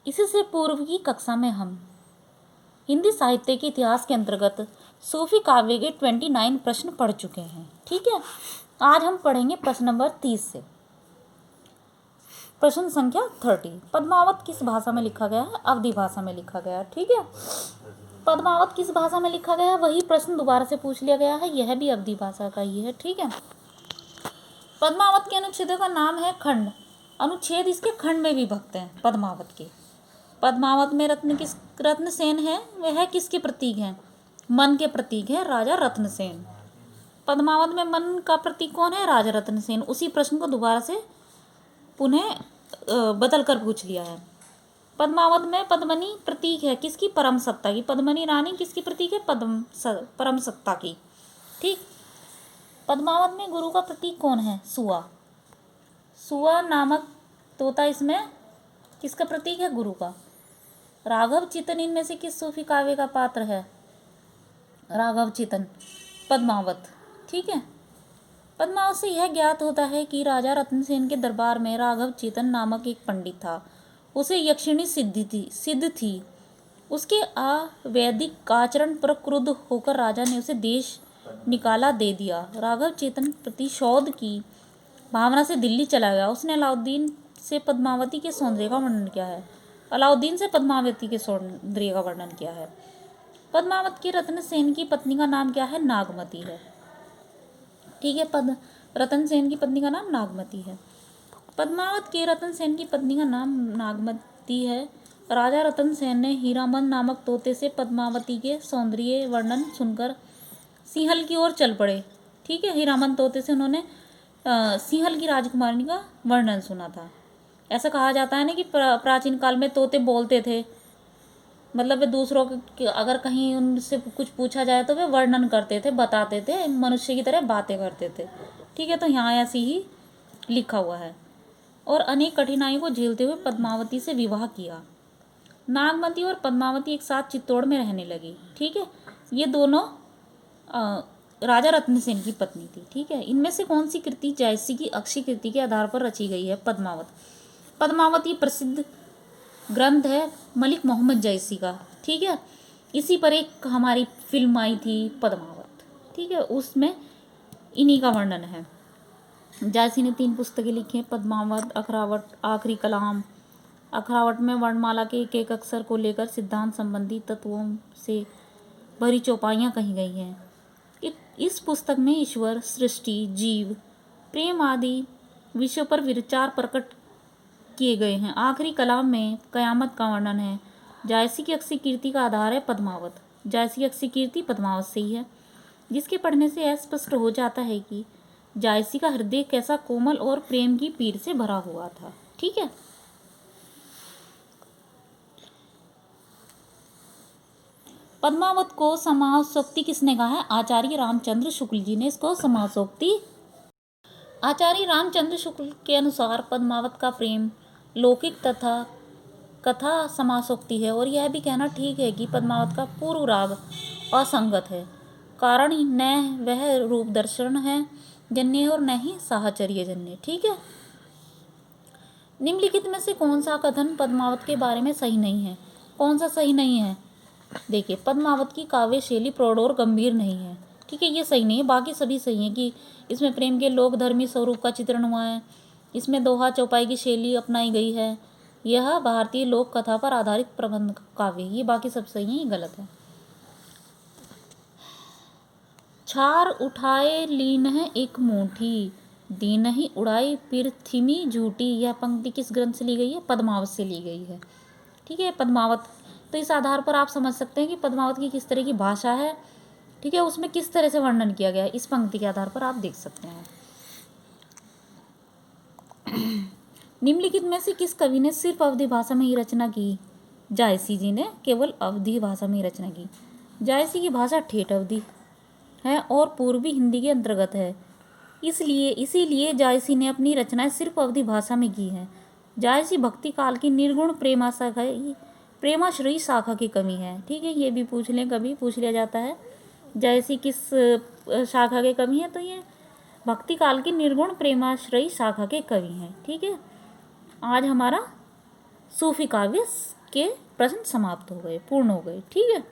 इससे पूर्व की कक्षा में हम हिंदी साहित्य के इतिहास के अंतर्गत सूफी काव्य के 29 प्रश्न पढ़ चुके हैं। ठीक है, आज हम पढ़ेंगे प्रश्न नंबर 30 से। प्रश्न संख्या 30, पद्मावत किस भाषा में लिखा गया है? अवधी भाषा में लिखा गया है। ठीक है, पद्मावत किस भाषा में लिखा गया है, वही प्रश्न दोबारा से पूछ लिया गया है। यह भी अवधी भाषा का ही है। ठीक है, पद्मावत के अनुच्छेदों का नाम है खंड। अनुच्छेद इसके खंड में विभक्त हैं पद्मावत के। पद्मावत में रत्नसेन है, वह किसके प्रतीक हैं? मन के प्रतीक है, राजा रत्नसेन। पद्मावत में मन का प्रतीक कौन है? राजा रत्नसेन। उसी प्रश्न को दोबारा से पुनः बदल कर पूछ लिया है। पद्मावत में पद्मनी प्रतीक है किसकी? परम सत्ता की। पद्मनी रानी किसकी प्रतीक है? परम सत्ता की। ठीक, पद्मावत में गुरु का प्रतीक कौन है? सुआ। सुआ नामक तोता इसमें किसका प्रतीक है? गुरु का। राघव चितन इनमें से किस सूफी काव्य का पात्र है? राघव चितन पद्मावत। ठीक है, पद्मावत से यह ज्ञात होता है कि राजा रत्नसेन के दरबार में राघव चितन नामक एक पंडित था। उसे यक्षिणी सिद्ध थी। उसके अवैदिक आचरण पर क्रुद्ध होकर राजा ने उसे देश निकाला दे दिया। राघव चेतन प्रतिशोध की भावना से दिल्ली चला गया। उसने अलाउद्दीन से पद्मावती के सौंदर्य का वर्णन किया है। पद्मावत के रत्नसेन की पत्नी का नाम क्या है? नागमती है। ठीक है, रतनसेन की पत्नी का नाम नागमती है। पद्मावत के रतनसेन की पत्नी का नाम नागमती है। राजा रतनसेन ने हीरामन नामक तोते से पद्मावती के सौंदर्य वर्णन सुनकर सिंहल की ओर चल पड़े। ठीक है, हीरामन तोते से उन्होंने सिंहल की राजकुमारी का वर्णन सुना था। ऐसा कहा जाता है ना कि प्राचीन काल में तोते बोलते थे, मतलब वे दूसरों के अगर कहीं उनसे कुछ पूछा जाए तो वे वर्णन करते थे, बताते थे, मनुष्य की तरह बातें करते थे। ठीक है, तो यहाँ ऐसी ही लिखा हुआ है। और अनेक कठिनाइयों को झेलते हुए पद्मावती से विवाह किया। नागमती और पद्मावती एक साथ चित्तौड़ में रहने लगी। ठीक है, ये दोनों राजा रत्नसेन की पत्नी थी। ठीक है, इनमें से कौन सी कृति जायसी की अक्षय कृति के आधार पर रची गई है? पद्मावत ये प्रसिद्ध ग्रंथ है मलिक मोहम्मद जायसी का। ठीक है, इसी पर एक हमारी फिल्म आई थी पद्मावत। ठीक है, उसमें इन्हीं का वर्णन है। जायसी ने 3 पुस्तकें लिखी हैं, पद्मावत, अखरावट, आखिरी कलाम। अखरावट में वर्णमाला के एक एक अक्षर को लेकर सिद्धांत संबंधी तत्वों से भरी चौपाइयाँ कही गई हैं। इस पुस्तक में ईश्वर, सृष्टि, जीव, प्रेम आदि विषयों पर विचार प्रकट किए गए हैं। आखिरी कलाम में कयामत का वर्णन है। जायसी की अक्षय कीर्ति का आधार है पद्मावत। जायसी की अक्षय कीर्ति पद्मावत से ही है, जिसके पढ़ने से यह स्पष्ट हो जाता है कि जायसी का हृदय कैसा कोमल और प्रेम की पीर से भरा हुआ था। ठीक है, पद्मावत को समासोक्ति किसने कहा है? आचार्य रामचंद्र शुक्ल जी ने इसको समासोक्ति। आचार्य रामचंद्र शुक्ल के अनुसार पद्मावत का प्रेम लौकिक तथा कथा समासोक्ति है, और यह भी कहना ठीक है कि पद्मावत का पूर्व राग असंगत है, कारण न वह रूप दर्शन है जन्य और न ही साहचर्य जन्य। ठीक है, निम्नलिखित में से कौन सा कथन पद्मावत के बारे में सही नहीं है? कौन सा सही नहीं है? देखिए, पद्मावत की काव्य शैली प्रौढ़ और गंभीर नहीं है। ठीक है, ये सही नहीं है। बाकी सभी सही है कि इसमें प्रेम के लोक धर्मी स्वरूप का चित्रण हुआ है, इसमें दोहा चौपाई की शैली अपनाई गई है, यह भारतीय लोक कथा पर आधारित प्रबंध काव्य। ये बाकी सब सही है, ये गलत है। छार उठाए लीन है एक मुट्ठी, दीन ही उड़ाई पृथ्वी झूठी। यह पंक्ति किस ग्रंथ से ली गई है? पद्मावत से ली गई है। ठीक है, पद्मावत। तो इस आधार पर आप समझ सकते हैं कि पद्मावत की किस तरह की भाषा है। ठीक है, उसमें किस तरह से वर्णन किया गया है, इस पंक्ति के आधार पर आप देख सकते हैं। निम्नलिखित में से किस कवि ने सिर्फ अवधी भाषा में ही रचना की? जायसी जी ने केवल अवधी भाषा में ही रचना की। जायसी की भाषा ठेठ अवधी है और पूर्वी हिंदी के अंतर्गत है, इसीलिए जायसी ने अपनी रचनाएं सिर्फ अवधी भाषा में की हैं। जायसी भक्ति काल की निर्गुण प्रेमाश्रयी शाखा की कवि है। ठीक है, ये भी कभी पूछ लिया जाता है जायसी किस शाखा के कवि हैं, तो ये भक्ति काल की निर्गुण प्रेमाश्रयी शाखा के कवि हैं। ठीक है, आज हमारा सूफी काव्य के प्रश्न समाप्त हो गए, पूर्ण हो गए। ठीक है।